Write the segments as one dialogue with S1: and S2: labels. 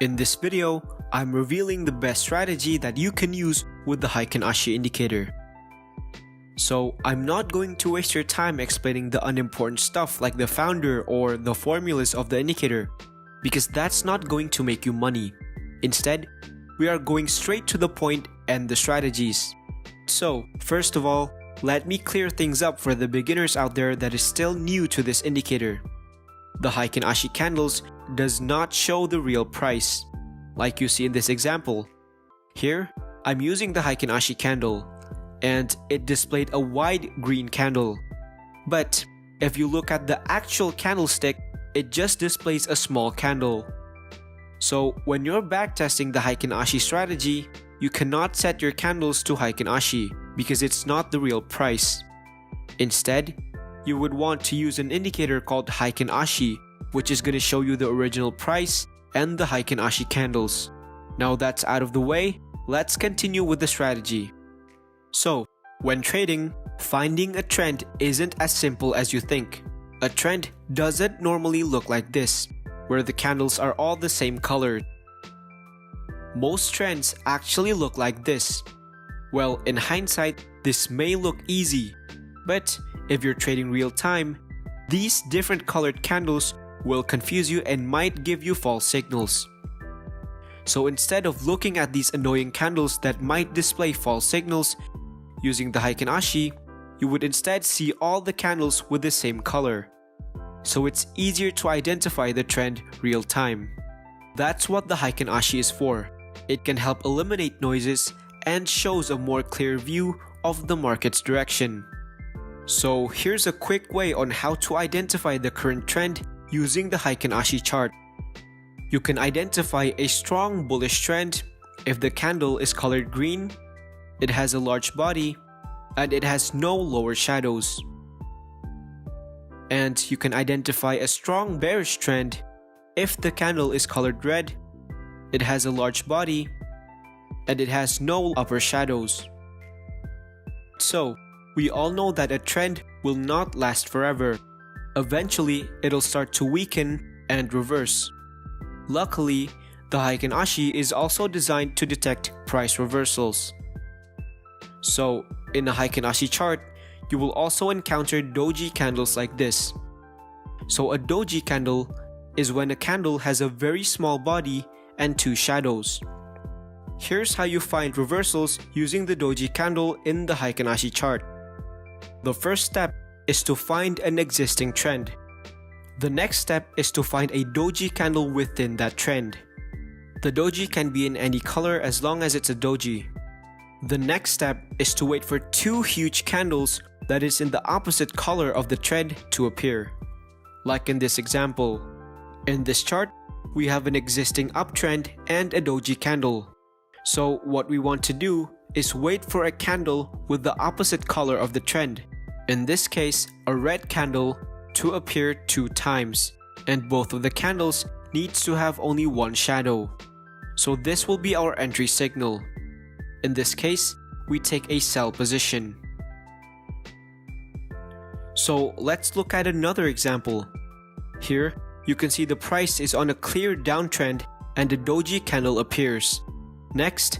S1: In this video, I'm revealing the best strategy that you can use with the Heiken Ashi indicator. So I'm not going to waste your time explaining the unimportant stuff like the founder or the formulas of the indicator, because that's not going to make you money. Instead, we are going straight to the point and the strategies. So first of all, let me clear things up for the beginners out there that is still new to this indicator. The Heiken Ashi candles does not show the real price, like you see in this example. Here, I'm using the Heiken Ashi candle, and it displayed a wide green candle. But if you look at the actual candlestick, it just displays a small candle. So when you're backtesting the Heiken Ashi strategy, you cannot set your candles to Heiken Ashi because it's not the real price. Instead, you would want to use an indicator called Heiken Ashi, which is going to show you the original price and the Heiken Ashi candles. Now that's out of the way, let's continue with the strategy. So, when trading, finding a trend isn't as simple as you think. A trend doesn't normally look like this, where the candles are all the same color. Most trends actually look like this. Well, in hindsight, this may look easy, but if you're trading real time, these different colored candles will confuse you and might give you false signals. So instead of looking at these annoying candles that might display false signals, using the Heiken Ashi, you would instead see all the candles with the same color. So it's easier to identify the trend real time. That's what the Heiken Ashi is for. It can help eliminate noises and shows a more clear view of the market's direction. So here's a quick way on how to identify the current trend using the Heiken Ashi chart. You can identify a strong bullish trend if the candle is colored green, it has a large body, and it has no lower shadows. And you can identify a strong bearish trend if the candle is colored red, it has a large body, and it has no upper shadows. So, we all know that a trend will not last forever. Eventually, it'll start to weaken and reverse. Luckily, the Heiken Ashi is also designed to detect price reversals. So, in a Heiken Ashi chart, you will also encounter doji candles like this. So a doji candle is when a candle has a very small body and two shadows. Here's how you find reversals using the doji candle in the Heiken Ashi chart. The first step is to find an existing trend. The next step is to find a doji candle within that trend. The doji can be in any color as long as it's a doji. The next step is to wait for two huge candles that is in the opposite color of the trend to appear. Like in this example. In this chart, we have an existing uptrend and a doji candle. So what we want to do is wait for a candle with the opposite color of the trend. In this case, a red candle to appear 2 times, and both of the candles needs to have only one shadow. So this will be our entry signal. In this case, we take a sell position. So let's look at another example. Here, you can see the price is on a clear downtrend and the doji candle appears. Next,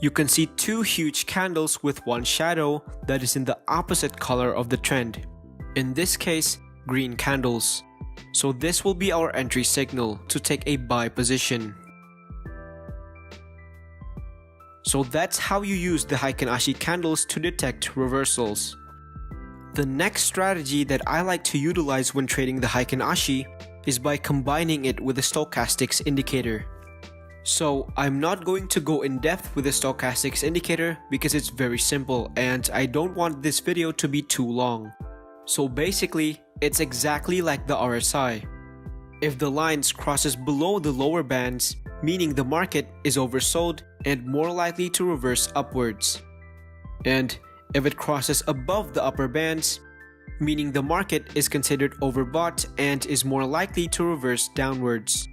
S1: you can see 2 huge candles with one shadow that is in the opposite color of the trend. In this case, green candles. So this will be our entry signal to take a buy position. So that's how you use the Heiken Ashi candles to detect reversals. The next strategy that I like to utilize when trading the Heiken Ashi is by combining it with the stochastics indicator. So I'm not going to go in depth with the stochastics indicator because it's very simple and I don't want this video to be too long. So basically, it's exactly like the RSI. If the lines crosses below the lower bands, meaning the market is oversold and more likely to reverse upwards. And if it crosses above the upper bands, meaning the market is considered overbought and is more likely to reverse downwards.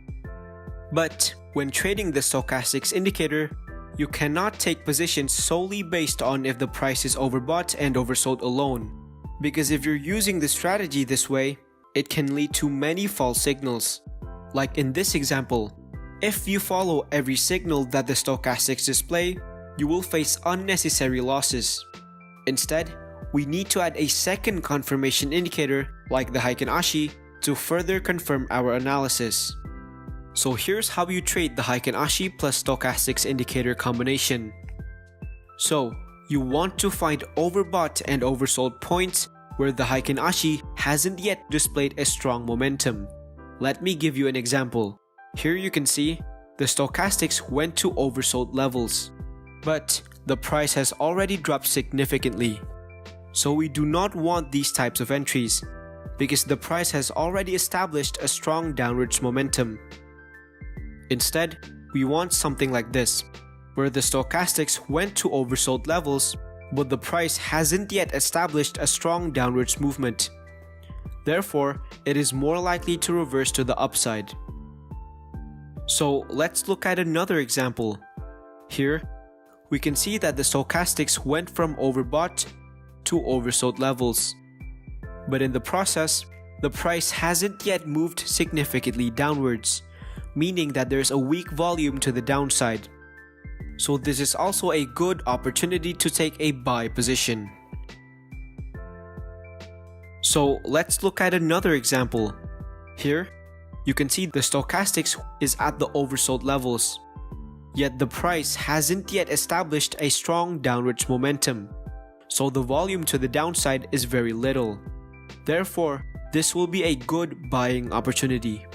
S1: But when trading the stochastics indicator, you cannot take positions solely based on if the price is overbought and oversold alone. Because if you're using the strategy this way, it can lead to many false signals. Like in this example, If you follow every signal that the stochastics display, you will face unnecessary losses. Instead, we need to add a second confirmation indicator like the Heiken Ashi to further confirm our analysis. So here's how you trade the Heiken Ashi plus stochastics indicator combination. So you want to find overbought and oversold points where the Heiken Ashi hasn't yet displayed a strong momentum. Let me give you an example. Here you can see the stochastics went to oversold levels, but the price has already dropped significantly. So we do not want these types of entries because the price has already established a strong downwards momentum. Instead, we want something like this, where the stochastics went to oversold levels, but the price hasn't yet established a strong downwards movement. Therefore, it is more likely to reverse to the upside. So let's look at another example. Here, we can see that the stochastics went from overbought to oversold levels. But in the process, the price hasn't yet moved significantly downwards, meaning that there's a weak volume to the downside. So this is also a good opportunity to take a buy position. So let's look at another example. Here, you can see the stochastics is at the oversold levels, yet the price hasn't yet established a strong downwards momentum, so the volume to the downside is very little. Therefore, this will be a good buying opportunity.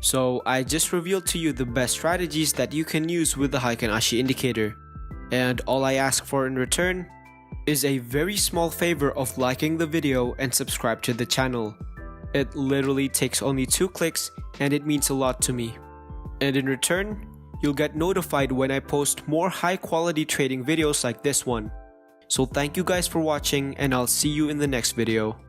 S1: So I just revealed to you the best strategies that you can use with the Heiken Ashi indicator, and all I ask for in return is a very small favor of liking the video and subscribe to the channel. It literally takes only 2 clicks and it means a lot to me. And in return, you'll get notified when I post more high quality trading videos like this one. So thank you guys for watching and I'll see you in the next video.